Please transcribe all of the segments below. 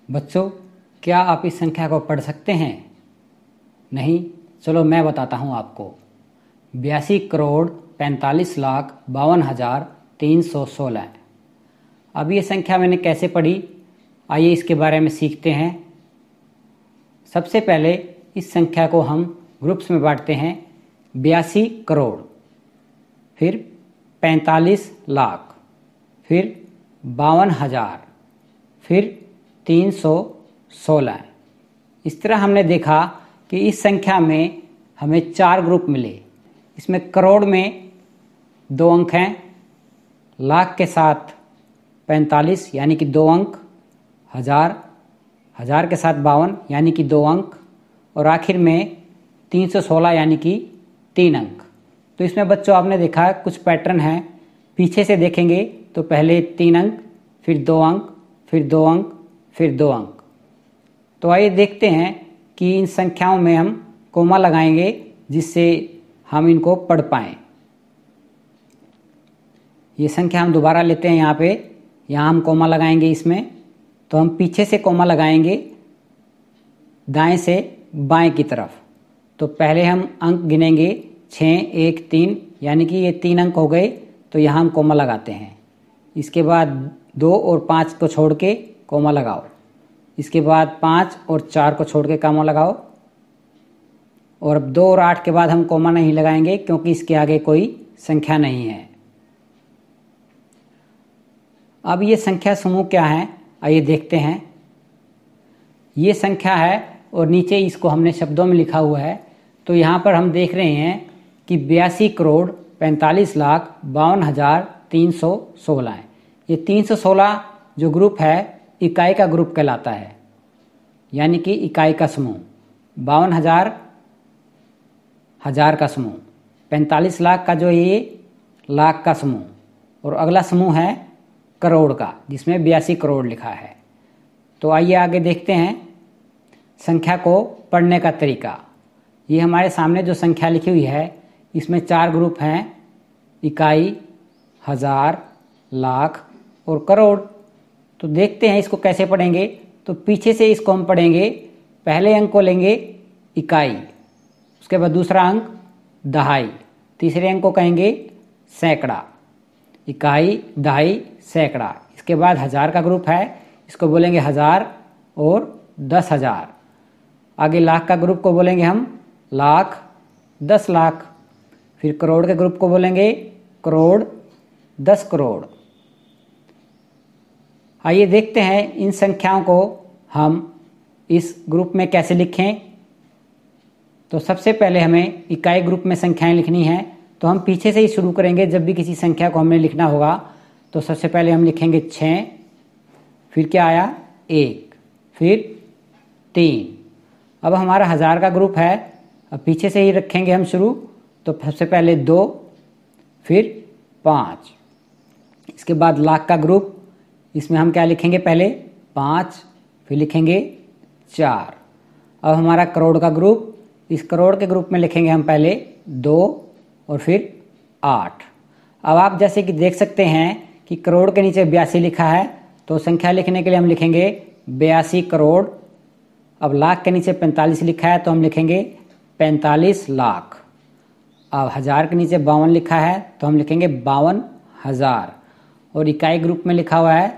बच्चों, क्या आप इस संख्या को पढ़ सकते हैं? नहीं? चलो मैं बताता हूँ आपको। 82,45,52,316। अब ये संख्या मैंने कैसे पढ़ी, आइए इसके बारे में सीखते हैं। सबसे पहले इस संख्या को हम ग्रुप्स में बांटते हैं। 82 करोड़, फिर 45 लाख, फिर 52,000, फिर 316। इस तरह हमने देखा कि इस संख्या में हमें 4 ग्रुप मिले। इसमें करोड़ में 2 अंक हैं, लाख के साथ 45 यानी कि 2 अंक, हजार के साथ 52 यानी कि 2 अंक, और आखिर में 316 यानी कि 3 अंक। तो इसमें बच्चों आपने देखा कुछ पैटर्न है। पीछे से देखेंगे तो पहले 3 अंक, फिर 2 अंक, फिर 2 अंक, फिर 2 अंक। तो आइए देखते हैं कि इन संख्याओं में हम कोमा लगाएंगे जिससे हम इनको पढ़ पाएँ। ये संख्या हम दोबारा लेते हैं। यहाँ हम कोमा लगाएंगे इसमें। तो हम पीछे से कोमा लगाएंगे दाएं से बाएं की तरफ। तो पहले हम अंक गिनेंगे 6, 1, 3 यानी कि ये 3 अंक हो गए। तो यहाँ हम कोमा लगाते हैं। इसके बाद 2 और 5 को छोड़ के कोमा लगाओ। इसके बाद 5 और 4 को छोड़ के कोमा लगाओ। और अब 2 और 8 के बाद हम कोमा नहीं लगाएंगे क्योंकि इसके आगे कोई संख्या नहीं है। अब ये संख्या समूह क्या है, आइए देखते हैं। ये संख्या है और नीचे इसको हमने शब्दों में लिखा हुआ है। तो यहाँ पर हम देख रहे हैं कि 82,45,52,316 है। ये 316 जो ग्रुप है इकाई का ग्रुप कहलाता है, यानी कि इकाई का समूह। 52,000 हजार का समूह, 45 लाख का जो ये लाख का समूह, और अगला समूह है करोड़ का जिसमें 82 करोड़ लिखा है। तो आइए आगे देखते हैं संख्या को पढ़ने का तरीका। ये हमारे सामने जो संख्या लिखी हुई है इसमें 4 ग्रुप हैं, इकाई, हजार, लाख और करोड़। तो देखते हैं इसको कैसे पढ़ेंगे। तो पीछे से इसको हम पढ़ेंगे। पहले अंक को लेंगे इकाई, उसके बाद दूसरा अंक दहाई, तीसरे अंक को कहेंगे सैकड़ा। इकाई, दहाई, सैकड़ा। इसके बाद हजार का ग्रुप है, इसको बोलेंगे हजार और 10,000। आगे लाख का ग्रुप को बोलेंगे हम लाख, 10 लाख। फिर करोड़ के ग्रुप को बोलेंगे करोड़, 10 करोड़। आइए देखते हैं इन संख्याओं को हम इस ग्रुप में कैसे लिखें। तो सबसे पहले हमें इकाई ग्रुप में संख्याएं लिखनी हैं। तो हम पीछे से ही शुरू करेंगे। जब भी किसी संख्या को हमें लिखना होगा तो सबसे पहले हम लिखेंगे 6, फिर क्या आया 1, फिर 3। अब हमारा हजार का ग्रुप है, अब पीछे से ही रखेंगे हम शुरू। तो सबसे पहले 2, फिर 5। इसके बाद लाख का ग्रुप, इसमें हम क्या लिखेंगे पहले 5, फिर लिखेंगे 4। अब हमारा करोड़ का ग्रुप, इस करोड़ के ग्रुप में लिखेंगे हम पहले 2 और फिर 8। अब आप जैसे कि देख सकते हैं कि करोड़ के नीचे 82 लिखा है, तो संख्या लिखने के लिए हम लिखेंगे 82 करोड़। अब लाख के नीचे 45 लिखा है तो हम लिखेंगे 45 लाख। अब हजार के नीचे 52 लिखा है तो हम लिखेंगे 52,000। और इकाई ग्रुप में लिखा हुआ है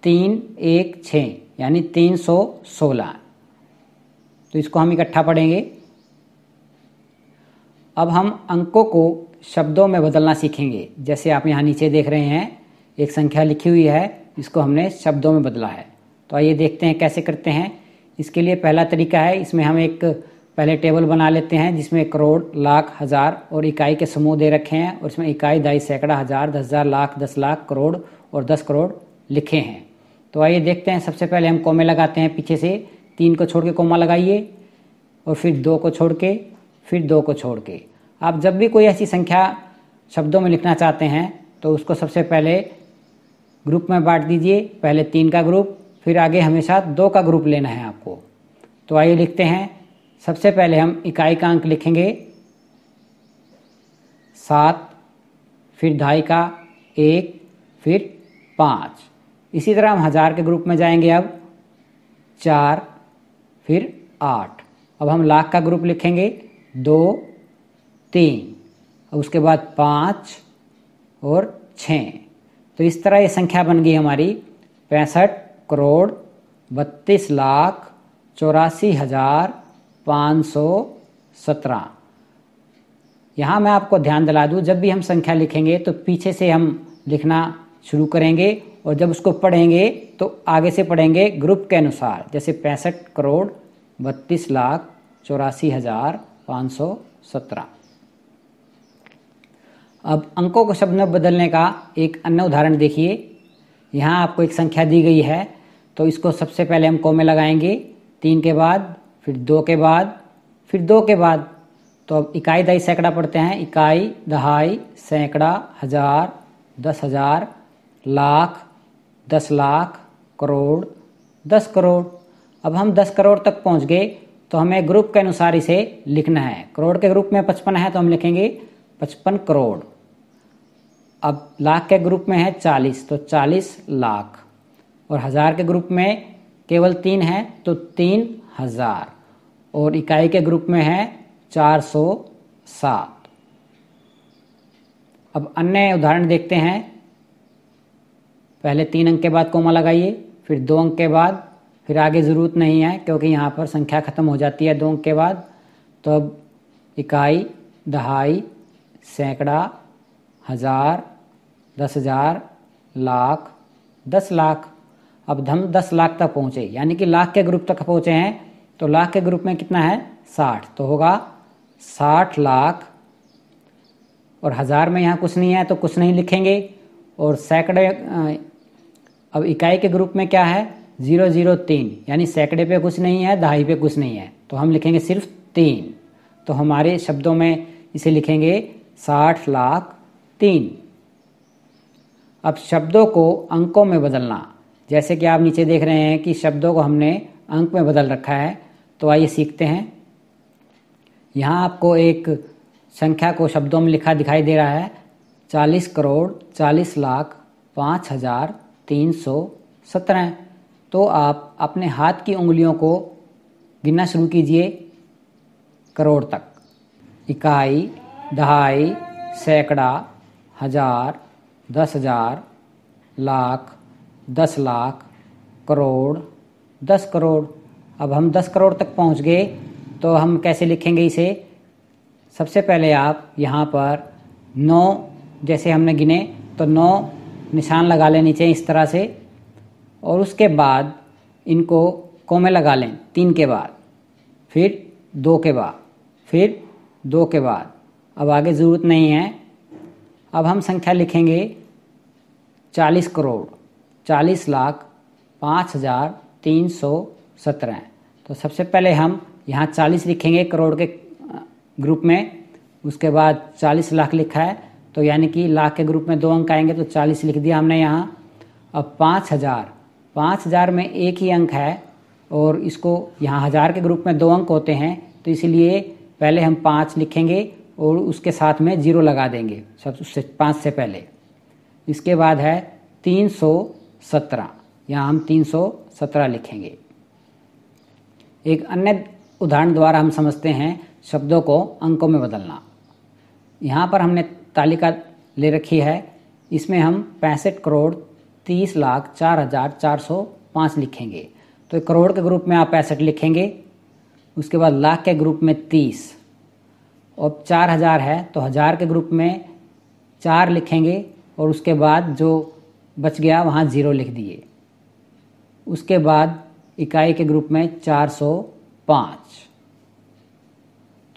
316 यानी 316। तो इसको हम इकट्ठा पढ़ेंगे। अब हम अंकों को शब्दों में बदलना सीखेंगे। जैसे आप यहाँ नीचे देख रहे हैं एक संख्या लिखी हुई है, इसको हमने शब्दों में बदला है। तो आइए देखते हैं कैसे करते हैं। इसके लिए पहला तरीका है, इसमें हम एक पहले टेबल बना लेते हैं जिसमें करोड़, लाख, हजार और इकाई के समूह दे रखे हैं। और इसमें इकाई, दहाई, सैकड़ा, हजार, 10,000, लाख, 10 लाख, करोड़ और 10 करोड़ लिखे हैं। तो आइए देखते हैं। सबसे पहले हम कोमे लगाते हैं। पीछे से 3 को छोड़ के कोमा लगाइए, और फिर 2 को छोड़ के, फिर 2 को छोड़ के। आप जब भी कोई ऐसी संख्या शब्दों में लिखना चाहते हैं तो उसको सबसे पहले ग्रुप में बांट दीजिए। पहले 3 का ग्रुप, फिर आगे हमेशा 2 का ग्रुप लेना है आपको। तो आइए लिखते हैं। सबसे पहले हम इकाई का अंक लिखेंगे 7, फिर दहाई का 1, फिर 5। इसी तरह हम हजार के ग्रुप में जाएंगे। अब 4, फिर 8। अब हम लाख का ग्रुप लिखेंगे 2, 3, अब उसके बाद 5 और 6। तो इस तरह ये संख्या बन गई हमारी 65 करोड़ 32 लाख 84,517। यहाँ मैं आपको ध्यान दिला दूँ, जब भी हम संख्या लिखेंगे तो पीछे से हम लिखना शुरू करेंगे और जब उसको पढ़ेंगे तो आगे से पढ़ेंगे ग्रुप के अनुसार। जैसे 65 करोड़ 32 लाख 84,517। अब अंकों को शब्द में बदलने का एक अन्य उदाहरण देखिए। यहाँ आपको एक संख्या दी गई है, तो इसको सबसे पहले हम को में लगाएंगे, 3 के बाद, फिर 2 के बाद, फिर 2 के बाद। तो अब इकाई दहाई सैकड़ा पढ़ते हैं। इकाई, दहाई, सैकड़ा, हजार, 10,000, लाख, 10 लाख, करोड़, 10 करोड़। अब हम 10 करोड़ तक पहुँच गए तो हमें ग्रुप के अनुसार इसे लिखना है। करोड़ के ग्रुप में 55 है तो हम लिखेंगे 55 करोड़। अब लाख के ग्रुप में है 40 तो 40 लाख, और हजार के ग्रुप में केवल 3 है तो 3,000, और इकाई के ग्रुप में है 407। अब अन्य उदाहरण देखते हैं। पहले 3 अंक के बाद कोमा लगाइए, फिर 2 अंक के बाद, फिर आगे ज़रूरत नहीं है क्योंकि यहाँ पर संख्या ख़त्म हो जाती है 2 अंक के बाद। तो अब इकाई, दहाई, सैकड़ा, हजार, 10,000, लाख, 10 लाख। अब हम 10 लाख तक पहुँचे, यानी कि लाख के ग्रुप तक पहुँचे हैं। तो लाख के ग्रुप में कितना है 60, तो होगा 60 लाख। और हजार में यहाँ कुछ नहीं है तो कुछ नहीं लिखेंगे। और सैकड़े, अब इकाई के ग्रुप में क्या है 003, यानी सैकड़े पे कुछ नहीं है, दहाई पे कुछ नहीं है, तो हम लिखेंगे सिर्फ 3। तो हमारे शब्दों में इसे लिखेंगे 60 लाख 3। अब शब्दों को अंकों में बदलना, जैसे कि आप नीचे देख रहे हैं कि शब्दों को हमने अंक में बदल रखा है। तो आइए सीखते हैं। यहाँ आपको एक संख्या को शब्दों में लिखा दिखाई दे रहा है, 40 करोड़ 40 लाख 5,317। तो आप अपने हाथ की उंगलियों को गिनना शुरू कीजिए करोड़ तक। इकाई, दहाई, सैकड़ा, हजार, 10,000, लाख, 10 लाख, करोड़, 10 करोड़। अब हम 10 करोड़ तक पहुंच गए तो हम कैसे लिखेंगे इसे। सबसे पहले आप यहाँ पर 9 जैसे हमने गिने तो 9 निशान लगा लें नीचे इस तरह से, और उसके बाद इनको को में लगा लें 3 के बाद, फिर 2 के बाद, फिर 2 के बाद। अब आगे ज़रूरत नहीं है। अब हम संख्या लिखेंगे 40 करोड़ 40 लाख 5,317। तो सबसे पहले हम यहाँ 40 लिखेंगे करोड़ के ग्रुप में, उसके बाद 40 लाख लिखा है तो यानी कि लाख के ग्रुप में 2 अंक आएंगे तो 40 लिख दिया हमने यहाँ। अब 5,000 में एक ही अंक है और इसको यहाँ हजार के ग्रुप में 2 अंक होते हैं, तो इसलिए पहले हम 5 लिखेंगे और उसके साथ में 0 लगा देंगे सबसे 5 से पहले। इसके बाद है 317, यहाँ हम 317 लिखेंगे। एक अन्य उदाहरण द्वारा हम समझते हैं शब्दों को अंकों में बदलना। यहाँ पर हमने तालिका ले रखी है, इसमें हम 65 करोड़ 30 लाख 4,405 लिखेंगे। तो करोड़ के ग्रुप में आप 65 लिखेंगे, उसके बाद लाख के ग्रुप में 30, और 4,000 है तो हजार के ग्रुप में 4 लिखेंगे और उसके बाद जो बच गया वहाँ 0 लिख दिए। उसके बाद इकाई के ग्रुप में 405।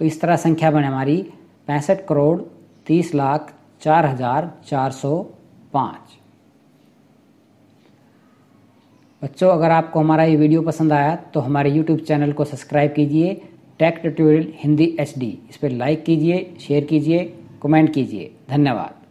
तो इस तरह संख्या बने हमारी 65 करोड़ 30 लाख 4,405। बच्चों, अगर आपको हमारा ये वीडियो पसंद आया तो हमारे YouTube चैनल को सब्सक्राइब कीजिए, टेक ट्यूटोरियल हिंदी HD। इस पर लाइक कीजिए, शेयर कीजिए, कमेंट कीजिए। धन्यवाद।